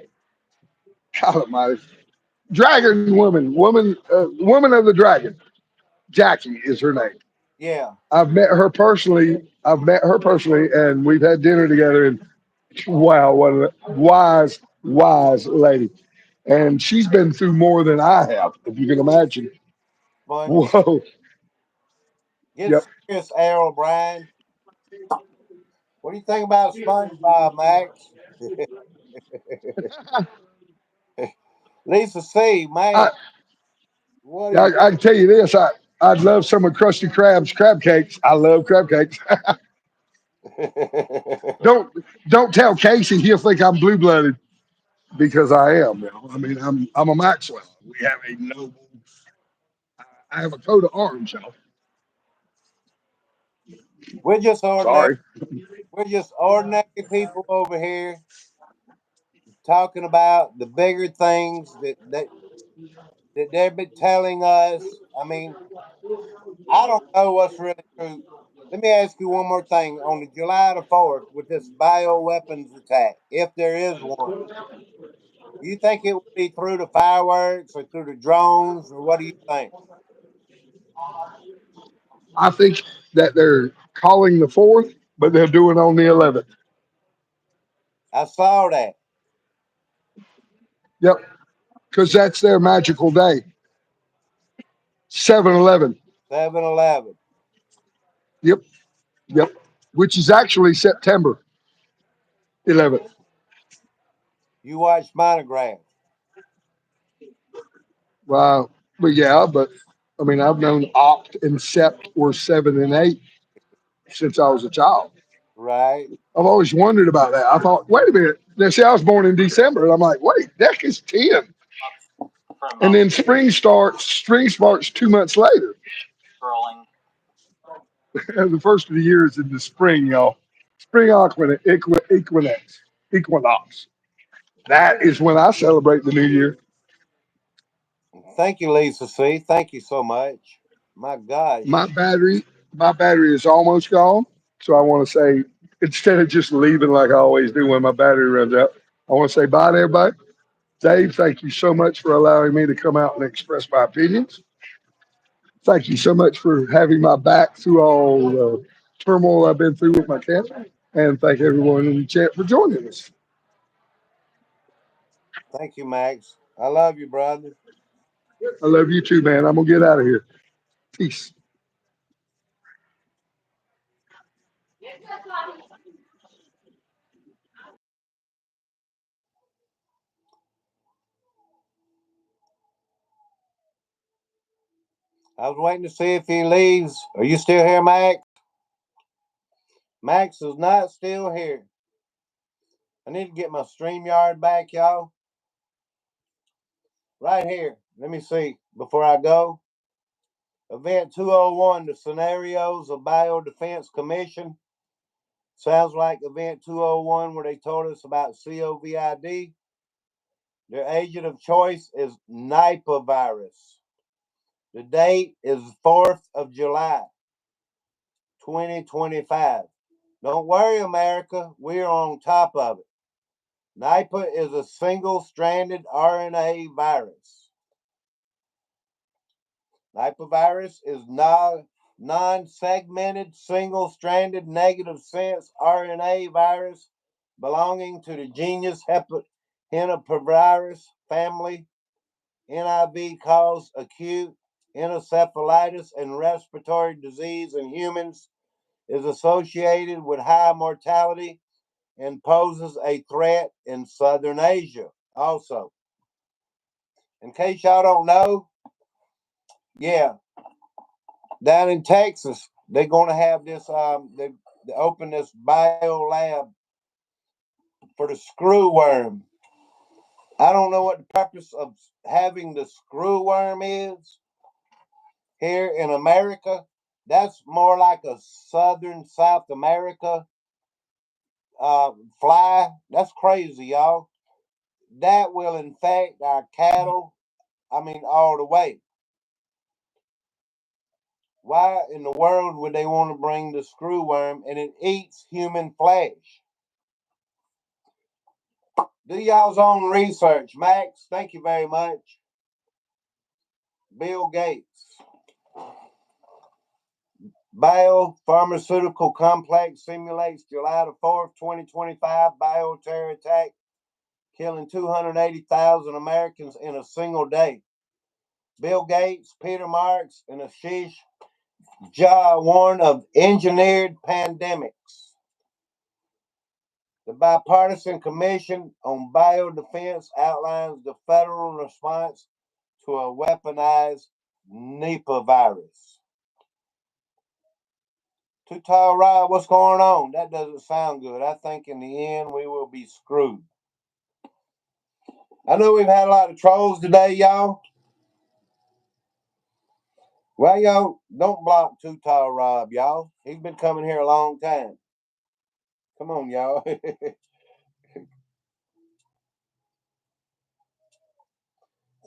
God almighty. Dragon woman of the dragon. Jackie is her name. Yeah. I've met her personally. And we've had dinner together. And wow, what a wise lady. And she's been through more than I have, if you can imagine. Bunch. Whoa. Get Yep. serious, Errol Bryan. What do you think about SpongeBob, Max? Lisa C, I, man. What are I, you I can tell you this. I'd love some of Krusty Krab's crab cakes. I love crab cakes. doing? don't tell Casey. He'll think I'm blue blooded because I am. You know? I mean, I'm a Maxwell. We have a noble. I have a coat of arms, y'all. We're just ordinary. Sorry. We're just ordinary people over here talking about the bigger things that they've been telling us. I mean, I don't know what's really true. Let me ask you one more thing. On the July the 4th, with this bioweapons attack, if there is one, do you think it would be through the fireworks or through the drones, or what do you think? I think that they're calling the fourth, but they'll do it on the 11th. I saw that. Yep, because that's their magical day. 7-Eleven. 7/11. Yep, yep. Which is actually September 11th. You watch Monograph. Wow. But yeah, but I mean, I've known Oct and Sept or 7 and 8 since I was a child. Right? I've always wondered about that. I thought, wait a minute. They say I was born in December, and I'm like, wait, that is 10. And then spring starts 2 months later. Scrolling. And the first of the year is in the spring, y'all. Spring equinox. That is when I celebrate the new year. Thank you, Lisa C. Thank you so much. My gosh. My battery, my battery is almost gone. So I want to say, instead of just leaving like I always do when my battery runs out, I want to say bye to everybody. Dave, thank you so much for allowing me to come out and express my opinions. Thank you so much for having my back through all the turmoil I've been through with my cancer. And thank everyone in the chat for joining us. Thank you, Max. I love you, brother. I love you too, man. I'm going to get out of here. Peace. I was waiting to see if he leaves. Are you still here, Max? Max is not still here. I need to get my StreamYard back, y'all. Right here. Let me see before I go. Event 201, the scenarios of Biodefense Commission. Sounds like Event 201, where they told us about COVID. Their agent of choice is Nipah virus. The date is 4th of July, 2025. Don't worry, America. We're on top of it. Nipah is a single stranded RNA virus. Nipah virus is non segmented, single stranded, negative sense RNA virus belonging to the genus Henopavirus family. NIV calls acute encephalitis, and respiratory disease in humans is associated with high mortality and poses a threat in Southern Asia also. In case y'all don't know, yeah, down in Texas, they're going to have this, they open this bio lab for the screw worm. I don't know what the purpose of having the screw worm is here in America. That's more like a Southern South America fly. That's crazy, y'all. That will infect our cattle. I mean, all the way. Why in the world would they want to bring the screw worm and it eats human flesh? Do y'all's own research, Max. Thank you very much. Bill Gates. Biopharmaceutical complex simulates July the 4th, 2025 bioterror attack, killing 280,000 Americans in a single day. Bill Gates, Peter Marks, and Ashish Jha warn of engineered pandemics. The Bipartisan Commission on Biodefense outlines the federal response to a weaponized Nipah virus. Too tall, Rob, what's going on? That doesn't sound good. I think in the end we will be screwed. I know we've had a lot of trolls today, y'all. Well, y'all, don't block Too Tall Rob, y'all. He's been coming here a long time. Come on, y'all.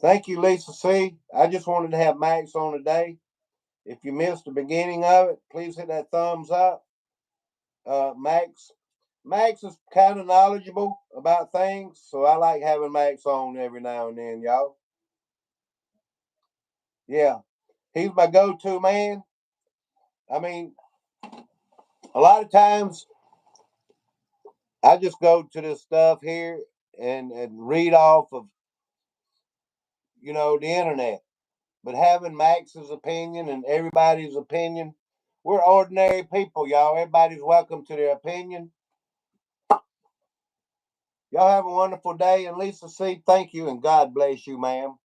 Thank you, Lisa C. I just wanted to have Max on today. If you missed the beginning of it, please hit that thumbs up. Max is kind of knowledgeable about things, so I like having Max on every now and then, y'all. Yeah, he's my go-to man. I mean, a lot of times I just go to this stuff here and read off of, the internet. But having Max's opinion and everybody's opinion, we're ordinary people, y'all. Everybody's welcome to their opinion. Y'all have a wonderful day. And Lisa C., thank you and God bless you, ma'am.